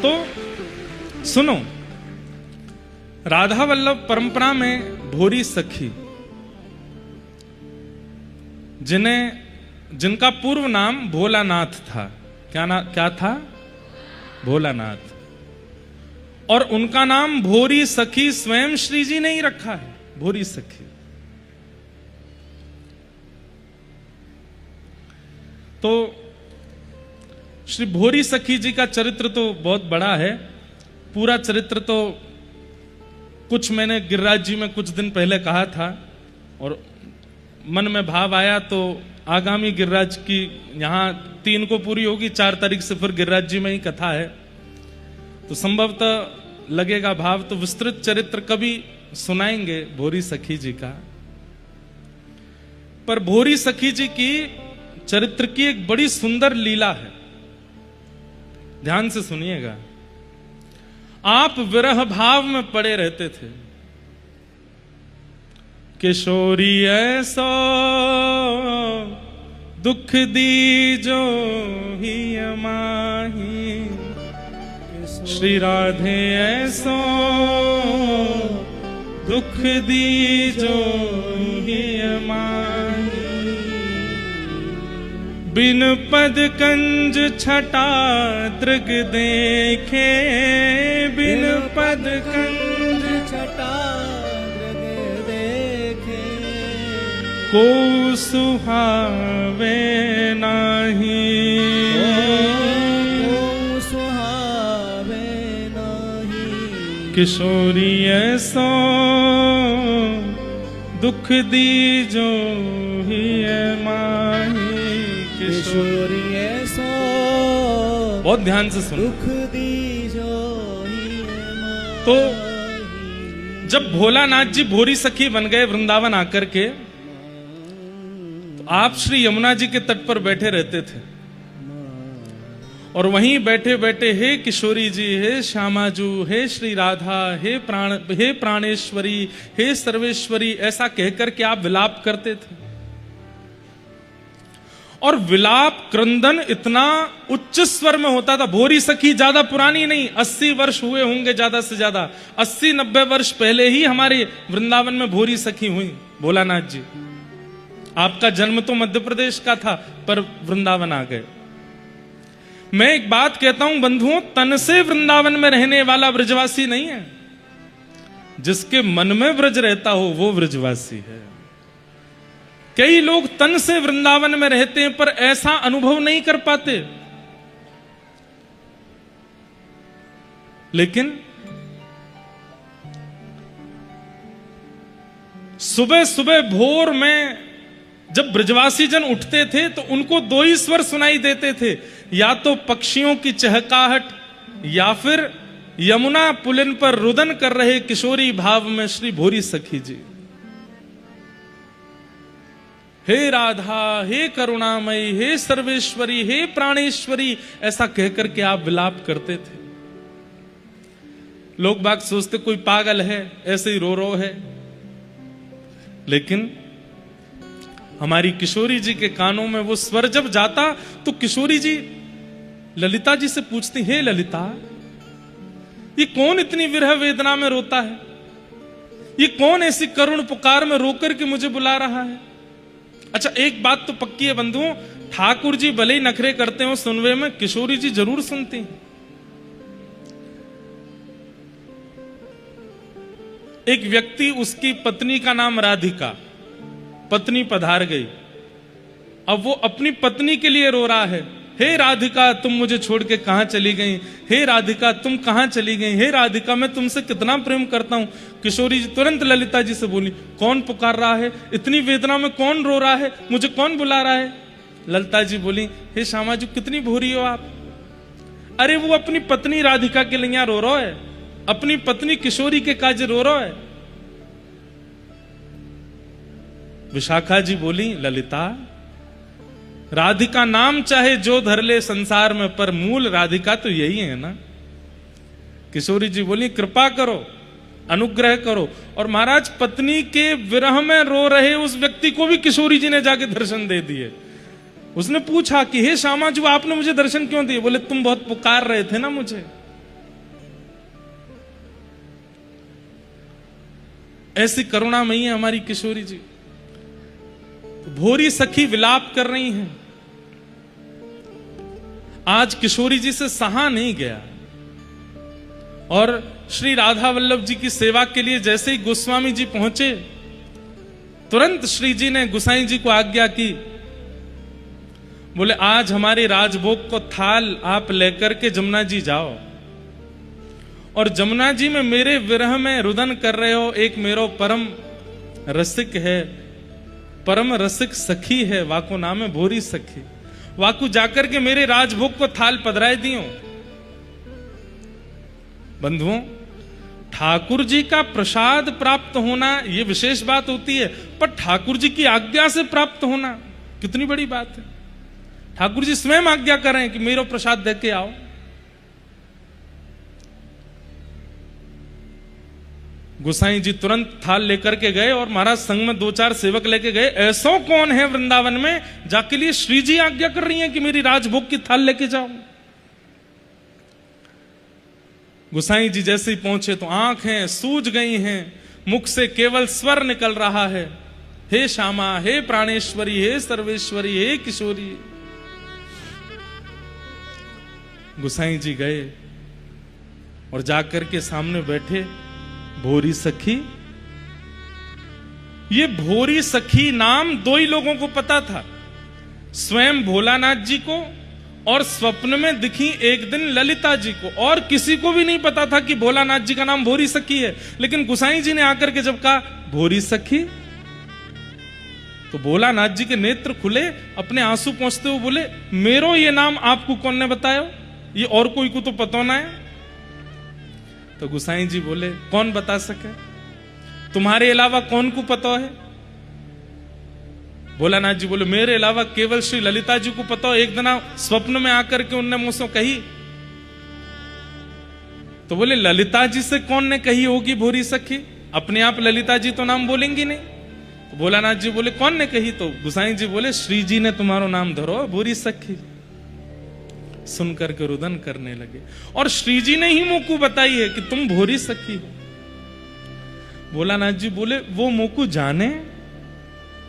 तो सुनो, राधा वल्लभ परंपरा में भोरी सखी, जिनका पूर्व नाम भोलानाथ था, क्या था? भोलानाथ। और उनका नाम भोरी सखी स्वयं श्री जी ने ही रखा है, भोरी सखी। तो श्री भोरी सखी जी का चरित्र तो बहुत बड़ा है। पूरा चरित्र तो कुछ मैंने गिरिराज जी में कुछ दिन पहले कहा था और मन में भाव आया, तो आगामी गिरिराज की यहां 3 को पूरी होगी, 4 तारीख से फिर गिरिराज जी में ही कथा है, तो संभवतः लगेगा भाव, तो विस्तृत चरित्र कभी सुनाएंगे भोरी सखी जी का। पर भोरी सखी जी की चरित्र की एक बड़ी सुंदर लीला है, ध्यान से सुनिएगा। आप विरह भाव में पड़े रहते थे। किशोरी ऐसो दुख दीजो ही माही, श्री राधे ऐसो दुख दीजो ही माही, बिन पद कंज छटा दृग देखे, बिन पद कंज छटा दृग देखे, को सुहावे नाही, को सुहावे नाही, किशोरी ऐसो दुख दीजो ही माही, किशोरी ऐसो, बहुत ध्यान से सुनो, दुख दीजो ही माही। तो जब भोलानाथ जी भोरी सखी बन गए वृंदावन आकर के, तो आप श्री यमुना जी के तट पर बैठे रहते थे और वहीं बैठे बैठे हे किशोरी जी, हे श्यामाजू, हे श्री राधा, हे प्राणेश्वरी, हे सर्वेश्वरी, ऐसा कहकर के आप विलाप करते थे। और विलाप क्रंदन इतना उच्च स्वर में होता था। भोरी सखी ज्यादा पुरानी नहीं, 80 वर्ष हुए होंगे ज्यादा से ज्यादा, 80-90 वर्ष पहले ही हमारे वृंदावन में भोरी सखी हुई। भोलानाथ जी, आपका जन्म तो मध्य प्रदेश का था पर वृंदावन आ गए। मैं एक बात कहता हूं बंधुओं, तन से वृंदावन में रहने वाला ब्रजवासी नहीं है, जिसके मन में ब्रज रहता हो वो ब्रजवासी है। कई लोग तन से वृंदावन में रहते हैं पर ऐसा अनुभव नहीं कर पाते। लेकिन सुबह सुबह भोर में जब ब्रजवासी जन उठते थे तो उनको 2 ही स्वर सुनाई देते थे, या तो पक्षियों की चहकाहट या फिर यमुना पुलिन पर रुदन कर रहे किशोरी भाव में श्री भोरी सखी जी। हे राधा, हे करुणामयी, हे सर्वेश्वरी, हे प्राणेश्वरी, ऐसा कहकर के आप विलाप करते थे। लोग बाग सोचते कोई पागल है, ऐसे ही रो है। लेकिन हमारी किशोरी जी के कानों में वो स्वर जब जाता तो किशोरी जी ललिता जी से पूछती, हे ललिता, ये कौन इतनी विरह वेदना में रोता है? ये कौन ऐसी करुण पुकार में रोकर के मुझे बुला रहा है? अच्छा, एक बात तो पक्की है बंधुओं, ठाकुर जी भले ही नखरे करते हो सुनवे में, किशोरी जी जरूर सुनती हैं। एक व्यक्ति, उसकी पत्नी का नाम राधिका, पत्नी पधार गई। अब वो अपनी पत्नी के लिए रो रहा है, हे राधिका तुम मुझे छोड़ के कहां चली गई, हे राधिका तुम कहां चली गई, हे राधिका मैं तुमसे कितना प्रेम करता हूं। किशोरी जी तुरंत ललिता जी से बोली, कौन पुकार रहा है? इतनी वेदना में कौन रो रहा है? मुझे कौन बुला रहा है? ललिता जी बोली, हे श्यामा जी कितनी भूरी हो आप। अरे वो अपनी पत्नी राधिका के लिए रो रहा है, अपनी पत्नी किशोरी के काज रो रहा है। विशाखा जी बोली, ललिता राधिका नाम चाहे जो धर ले संसार में, पर मूल राधिका तो यही है ना। किशोरी जी बोली, कृपा करो, अनुग्रह करो। और महाराज पत्नी के विरह में रो रहे उस व्यक्ति को भी किशोरी जी ने जाके दर्शन दे दिए। उसने पूछा कि हे श्यामा जी आपने मुझे दर्शन क्यों दिए? बोले तुम बहुत पुकार रहे थे ना मुझे, ऐसी करुणामयी है हमारी किशोरी जी। भोरी सखी विलाप कर रही हैं। आज किशोरी जी से सहा नहीं गया और श्री राधा वल्लभ जी की सेवा के लिए जैसे ही गोस्वामी जी पहुंचे, तुरंत श्री जी ने गुसाई जी को आज्ञा की, बोले आज हमारे राजभोग को थाल आप लेकर के जमुना जी जाओ और जमुना जी में मेरे विरह में रुदन कर रहे हो एक मेरो परम रसिक है, परम रसिक सखी है, वाको नाम है भोरी सखी, वाकू जाकर के मेरे राजभोग को थाल पधराए दियो। बंधुओं, ठाकुर जी का प्रसाद प्राप्त होना यह विशेष बात होती है, पर ठाकुर जी की आज्ञा से प्राप्त होना कितनी बड़ी बात है। ठाकुर जी स्वयं आज्ञा कर रहे हैं कि मेरा प्रसाद दे के आओ। गोसाई जी तुरंत थाल लेकर के गए और महाराज संग में 2-4 सेवक लेके गए। ऐसो कौन है वृंदावन में जाके लिए श्री जी आज्ञा कर रही हैं कि मेरी राजभोग की थाल लेके जाओ। गोसाई जी जैसे ही पहुंचे तो आंखें सूज गई हैं, मुख से केवल स्वर निकल रहा है, हे श्यामा, हे प्राणेश्वरी, हे सर्वेश्वरी, हे किशोरी। गोसाई जी गए और जाकर के सामने बैठे, भोरी सखी। ये भोरी सखी नाम 2 ही लोगों को पता था, स्वयं भोलानाथ जी को और स्वप्न में दिखी एक दिन ललिता जी को, और किसी को भी नहीं पता था कि भोलानाथ जी का नाम भोरी सखी है। लेकिन गुसाई जी ने आकर के जब कहा भोरी सखी, तो भोलानाथ जी के नेत्र खुले, अपने आंसू पोंछते हुए बोले, मेरो ये नाम आपको कौन ने बताया? ये और कोई को तो पता ना है। तो गुसाई जी बोले, कौन बता सके, तुम्हारे अलावा कौन को पता है? भोलानाथ जी बोले, मेरे अलावा केवल श्री ललिता जी को पता हो, एक दिन स्वप्न में आकर के उनने मुझसे कही। तो बोले, ललिता जी से कौन ने कही होगी भोरी सखी? अपने आप ललिता जी तो नाम बोलेंगी नहीं। तो भोलानाथ जी बोले, कौन ने कही? तो गुसाई जी बोले, श्री जी ने तुम्हारा नाम धरो भोरी सखी। सुनकर के रुदन करने लगे और श्री जी ने ही मोकू बताई है कि तुम भोरी सखी हो। भोलानाथ जी बोले, वो मोकू जाने,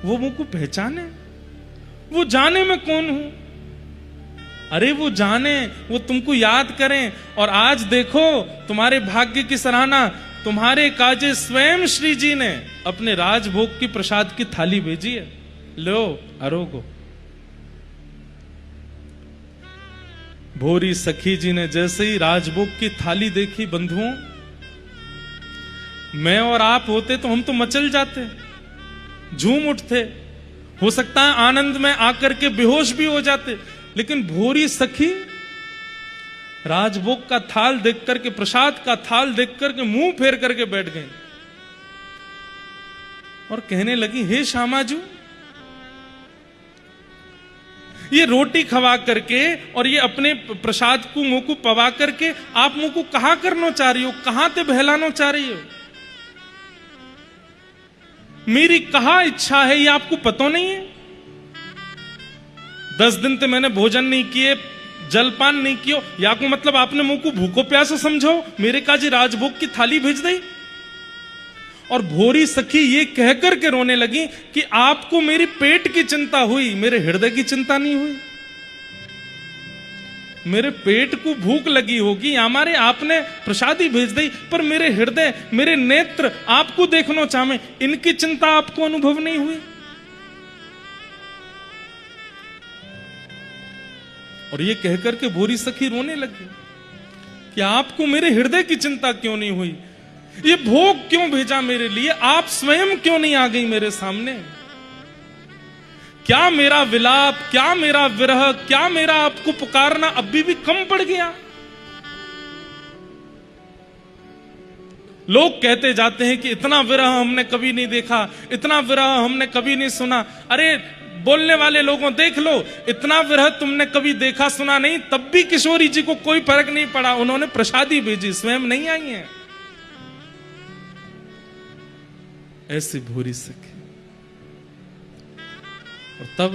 वो मोकू पहचाने, वो जाने मैं कौन हूं? अरे वो जाने, वो तुमको याद करें। और आज देखो तुम्हारे भाग्य की सराहना, तुम्हारे काजे स्वयं श्री जी ने अपने राजभोग की प्रसाद की थाली भेजी है, लो आरोगो। भोरी सखी जी ने जैसे ही राजभोग की थाली देखी, बंधुओं, मैं और आप होते तो हम तो मचल जाते, झूम उठते, हो सकता है आनंद में आकर के बेहोश भी हो जाते। लेकिन भोरी सखी राजभोग का थाल देख करके, प्रसाद का थाल देख करके मुंह फेर करके बैठ गई और कहने लगी, हे श्यामाजू, ये रोटी खवा करके और ये अपने प्रसाद को मुंह को पवा करके आप मुंह को कहां करना चाह रही हो, कहां ते बहलाना चाह रही हो? मेरी कहा इच्छा है ये आपको पता नहीं है? 10 दिन तो मैंने भोजन नहीं किए, जलपान नहीं किया, या को मतलब आपने मुंह को भूखो प्यासो समझो, मेरे काजी राजभोग की थाली भेज दी। और भोरी सखी ये कहकर के रोने लगी कि आपको मेरी पेट की चिंता हुई, मेरे हृदय की चिंता नहीं हुई। मेरे पेट को भूख लगी होगी, हमारे आपने प्रसादी भेज दी, पर मेरे हृदय, मेरे नेत्र आपको देखना चाहे, इनकी चिंता आपको अनुभव नहीं हुई। और ये कहकर के भोरी सखी रोने लगी कि आपको मेरे हृदय की चिंता क्यों नहीं हुई, ये भोग क्यों भेजा मेरे लिए, आप स्वयं क्यों नहीं आ गई मेरे सामने? क्या मेरा विलाप, क्या मेरा विरह, क्या मेरा आपको पुकारना अभी भी कम पड़ गया? लोग कहते जाते हैं कि इतना विरह हमने कभी नहीं देखा, इतना विरह हमने कभी नहीं सुना। अरे बोलने वाले लोगों, देख लो, इतना विरह तुमने कभी देखा सुना नहीं, तब भी किशोरी जी को कोई फर्क नहीं पड़ा, उन्होंने प्रसादी भेजी, स्वयं नहीं आई है। ऐसी भोरी सखी। और तब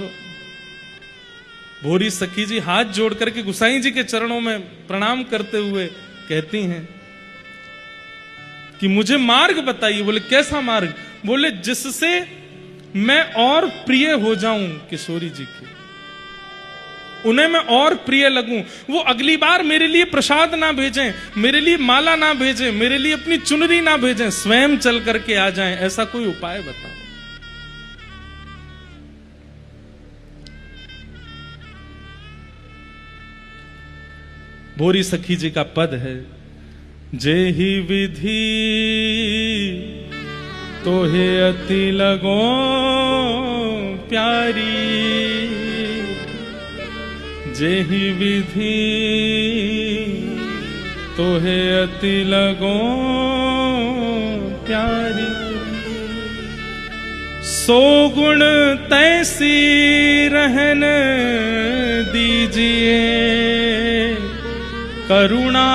भोरी सखी जी हाथ जोड़ करके गुसाई जी के चरणों में प्रणाम करते हुए कहती हैं कि मुझे मार्ग बताइए। बोले कैसा मार्ग? बोले जिससे मैं और प्रिय हो जाऊं किशोरी जी के, उन्हें मैं और प्रिय लगूं। वो अगली बार मेरे लिए प्रसाद ना भेजें, मेरे लिए माला ना भेजें, मेरे लिए अपनी चुनरी ना भेजें, स्वयं चल करके आ जाएं। ऐसा कोई उपाय बताओ। भोरी सखी जी का पद है, जेहि विधि तोहे अति लगो प्यारी, जेहि विधि तोहे अति लगो प्यारी, सो गुण तैसी रहन दीजिए, करुणा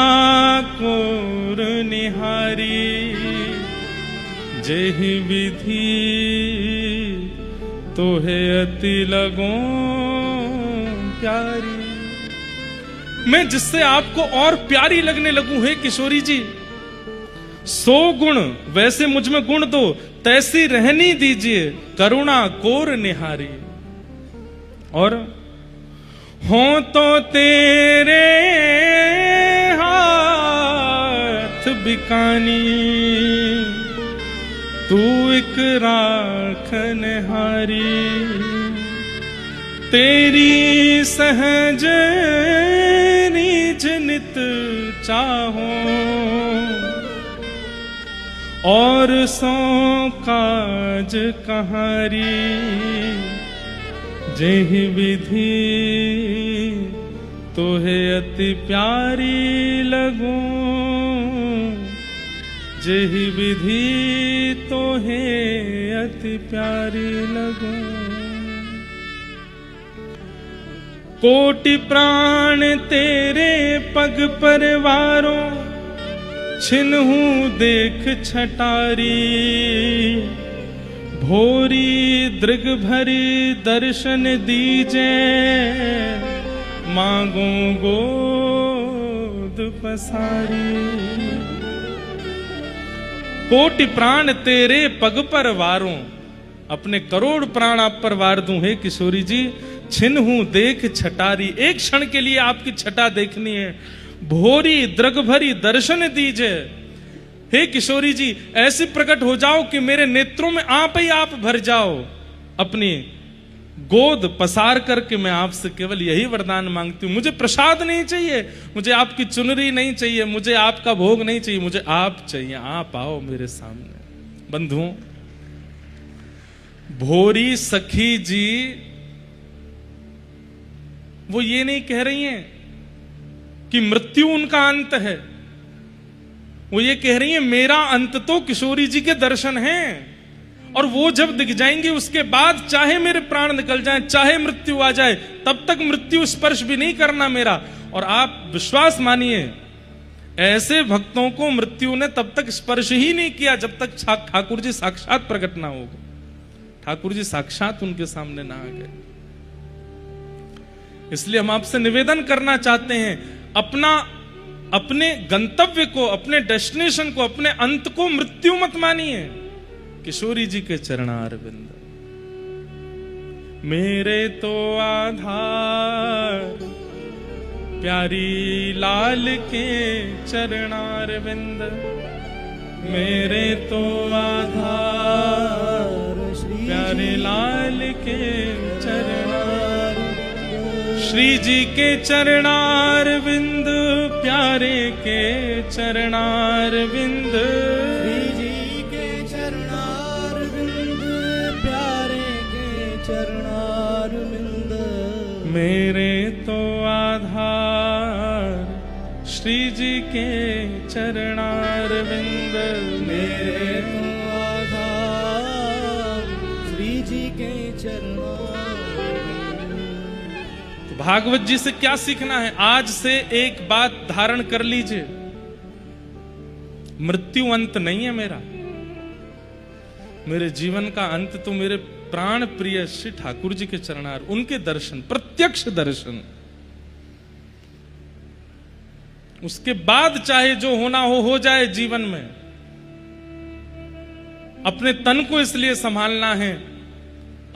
कोर निहारी, जेहि विधि तोहे अति लगो प्यारी। मैं जिससे आपको और प्यारी लगने लगूं हे किशोरी जी, सो गुण वैसे मुझ में गुण दो, तैसी रहनी दीजिए, करुणा कोर निहारी। और हो तो तेरे हाथ बिकानी, तू एक राखन हारी, तेरी सहज निज नित चाहो, और सो काज कहारी, जेहि विधि तोहे अति प्यारी लगो, जेहि विधि तोहे अति प्यारी लगो। कोटि प्राण तेरे पग परवारो, छिन्हू देख छटारी, भोरी दृग भरी दर्शन दीजे, मांगो गोद पसारी। कोटि प्राण तेरे पग पर वारों, अपने करोड़ प्राण आप पर वार दूं हे किशोरी जी, छिन्हू देख छटारी, एक क्षण के लिए आपकी छटा देखनी है। भोरी द्रग भरी दर्शन दीजे, हे किशोरी जी ऐसे प्रकट हो जाओ कि मेरे नेत्रों में आप ही आप भर जाओ। अपनी गोद पसार करके मैं आपसे केवल यही वरदान मांगती हूं, मुझे प्रसाद नहीं चाहिए, मुझे आपकी चुनरी नहीं चाहिए, मुझे आपका भोग नहीं चाहिए, मुझे आप चाहिए। आप आओ मेरे सामने। बंधुओं, भोरी सखी जी वो ये नहीं कह रही हैं कि मृत्यु उनका अंत है, वो ये कह रही है मेरा अंत तो किशोरी जी के दर्शन हैं, और वो जब दिख जाएंगे उसके बाद चाहे मेरे प्राण निकल जाएं, चाहे मृत्यु आ जाए, तब तक मृत्यु स्पर्श भी नहीं करना मेरा। और आप विश्वास मानिए, ऐसे भक्तों को मृत्यु ने तब तक स्पर्श ही नहीं किया जब तक ठाकुर जी साक्षात प्रकट ना होगा, ठाकुर जी साक्षात उनके सामने ना आ गए। इसलिए हम आपसे निवेदन करना चाहते हैं, अपने गंतव्य को, अपने डेस्टिनेशन को, अपने अंत को मृत्यु मत मानिए। किशोरी जी के चरणारविंद मेरे तो आधार, प्यारी लाल के चरणारविंद मेरे तो आधार, प्यारे लाल के चरणार, श्री जी के चरणारविंद, प्यारे के चरणारविंद, श्री जी के चरणारविंद, प्यारे के चरणारविंद मेरे तो आधार, श्री जी के चरणारविंद मेरे तो आधार, श्री जी के चरणारविंद। भागवत जी से क्या सीखना है? आज से एक बात धारण कर लीजिए, मृत्यु अंत नहीं है मेरा, मेरे जीवन का अंत तो मेरे प्राण प्रिय श्री ठाकुर जी के चरणार, उनके दर्शन, प्रत्यक्ष दर्शन। उसके बाद चाहे जो होना हो जाए जीवन में, अपने तन को इसलिए संभालना है,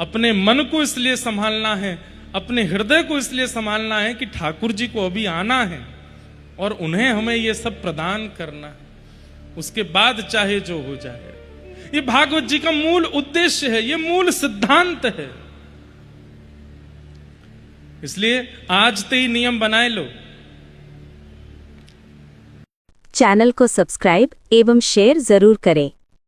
अपने मन को इसलिए संभालना है, अपने हृदय को इसलिए संभालना है कि ठाकुर जी को अभी आना है और उन्हें हमें ये सब प्रदान करना है। उसके बाद चाहे जो हो जाए। ये भागवत जी का मूल उद्देश्य है, ये मूल सिद्धांत है। इसलिए आज से ही नियम बनाए लो। चैनल को सब्सक्राइब एवं शेयर जरूर करें।